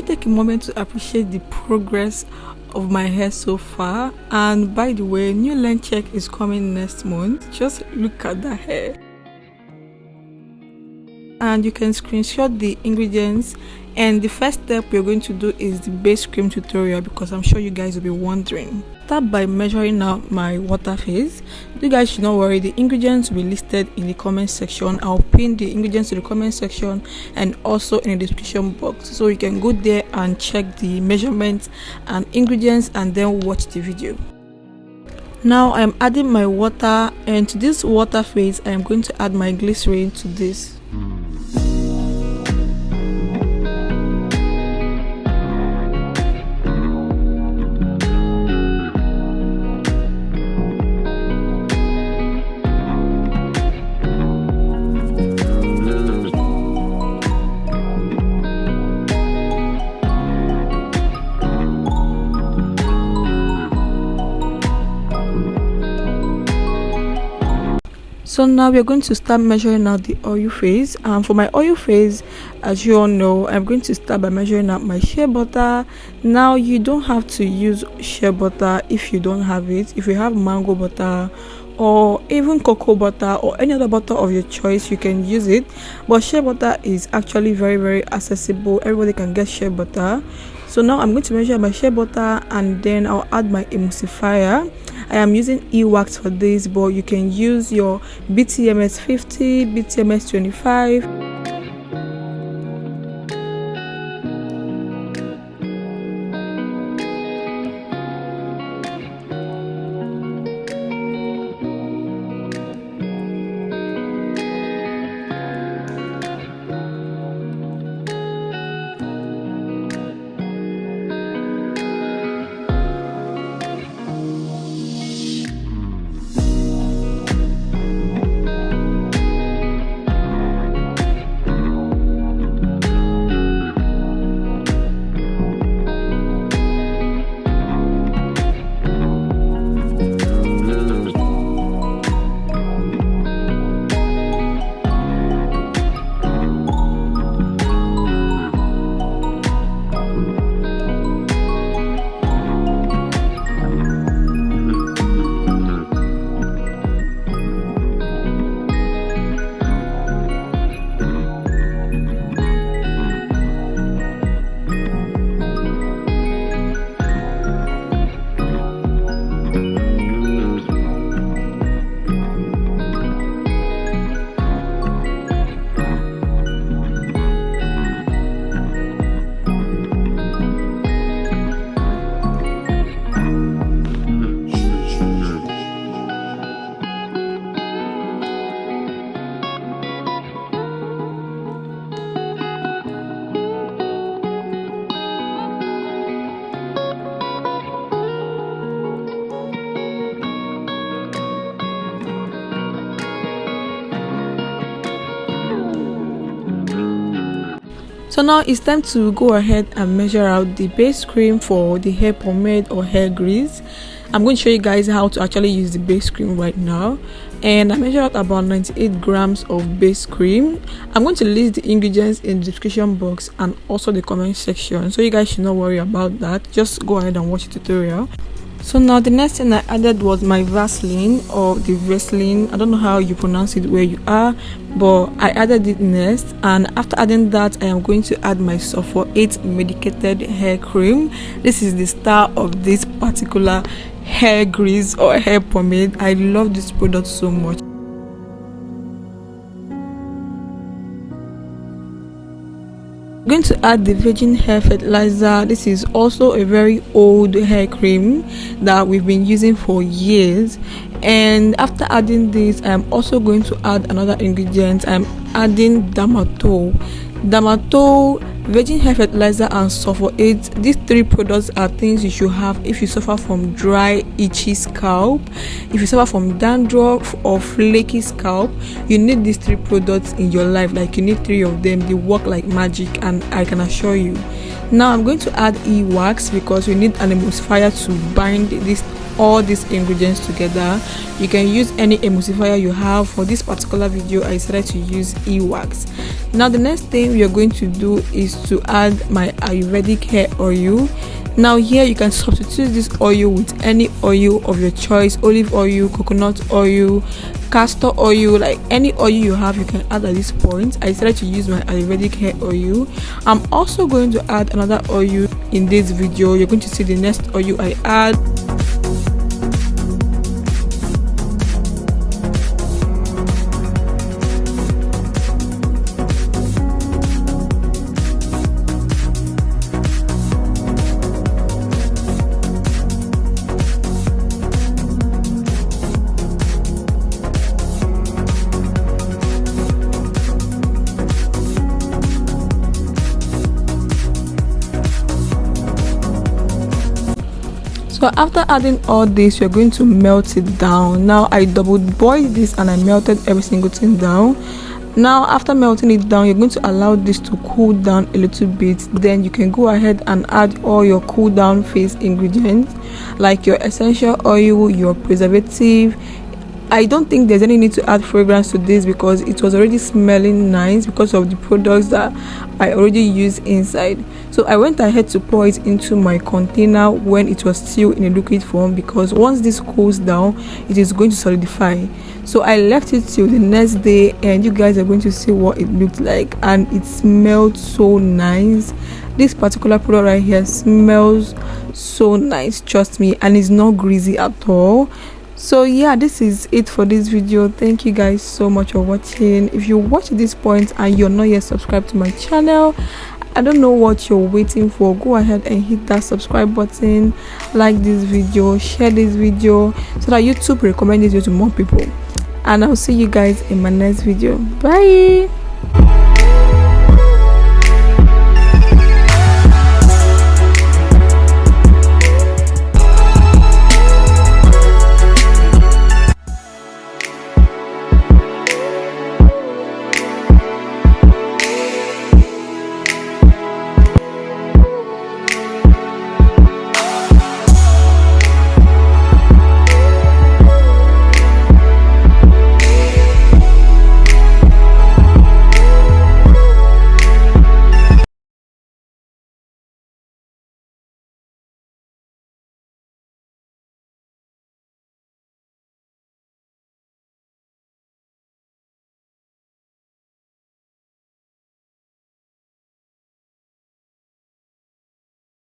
me take a moment to appreciate the progress of my hair so far. And by the way, new length check is coming next month. Just look at the hair. And you can screenshot the ingredients, and the first step we're going to do is the base cream tutorial, because I'm sure you guys will be wondering. Start by measuring out my water phase. You guys should not worry, the ingredients will be listed in the comment section. I'll pin the ingredients to the comment section and also in the description box, so you can go there and check the measurements and ingredients and then watch the video. Now I'm adding my water, and to this water phase I am going to add my glycerin to this. So now we are going to start measuring out the oil phase, and for my oil phase, as you all know, I'm going to start by measuring out my shea butter. Now you don't have to use shea butter if you don't have it. If you have mango butter or even cocoa butter or any other butter of your choice, you can use it, but shea butter is actually very accessible. Everybody can get shea butter. So now I'm going to measure my shea butter, and then I'll add my emulsifier. I am using E.wax for this, but you can use your BTMS 50, BTMS 25. So now it's time to go ahead and measure out the base cream for the hair pomade or hair grease. I'm going to show you guys how to actually use the base cream right now, and I measured out about 98 grams of base cream. I'm going to list the ingredients in the description box and also the comment section, so you guys should not worry about that. Just go ahead and watch the tutorial. So now the next thing I added was my Vaseline or the Vaseline. I don't know how you pronounce it where you are, but I added it next. And after adding that, I am going to add my Sulphur 8 medicated hair cream. This is the star of this particular hair grease or hair pomade. I love this product so much. I'm going to add the virgin hair fertilizer. This is also a very old hair cream that we've been using for years. And after adding this, I'm also going to add another ingredient. I'm adding Dermatol, virgin hair fertilizer, and Sulphur 8. These three products are things you should have if you suffer from dry, itchy scalp. If you suffer from dandruff or flaky scalp, you need these three products in your life. Like, you need three of them. They work like magic, and I can assure you Now I'm going to add E.wax because we need an emulsifier to bind all these ingredients together. You can use any emulsifier you have. For this particular video I decided to use E.wax. Now the next thing we are going to do is to add my Aryuvedic hair oil. Now here you can substitute this oil with any oil of your choice: olive oil, coconut oil, castor oil, like any oil you have you can add at this point. I decided to use my Aryuvedic hair oil. I'm also going to add another oil in this video. You're going to see the next oil I add. So after adding all this, you're going to melt it down. Now I double boiled this and I melted every single thing down. Now after melting it down, you're going to allow this to cool down a little bit. Then you can go ahead and add all your cool down phase ingredients like your essential oil, your preservative. I don't think there's any need to add fragrance to this because it was already smelling nice because of the products that I already used inside. So I went ahead to pour it into my container when it was still in a liquid form, because once this cools down it is going to solidify. So I left it till the next day and you guys are going to see what it looked like, and it smelled so nice. This particular product right here smells so nice, trust me, and it's not greasy at all. So yeah, this is it for this video. Thank you guys so much for watching. If you watch this point and you're not yet subscribed to my channel, I don't know what you're waiting for. Go ahead and hit that subscribe button, like this video, share this video so that YouTube recommend this video to more people. And I'll see you guys in my next video. Bye.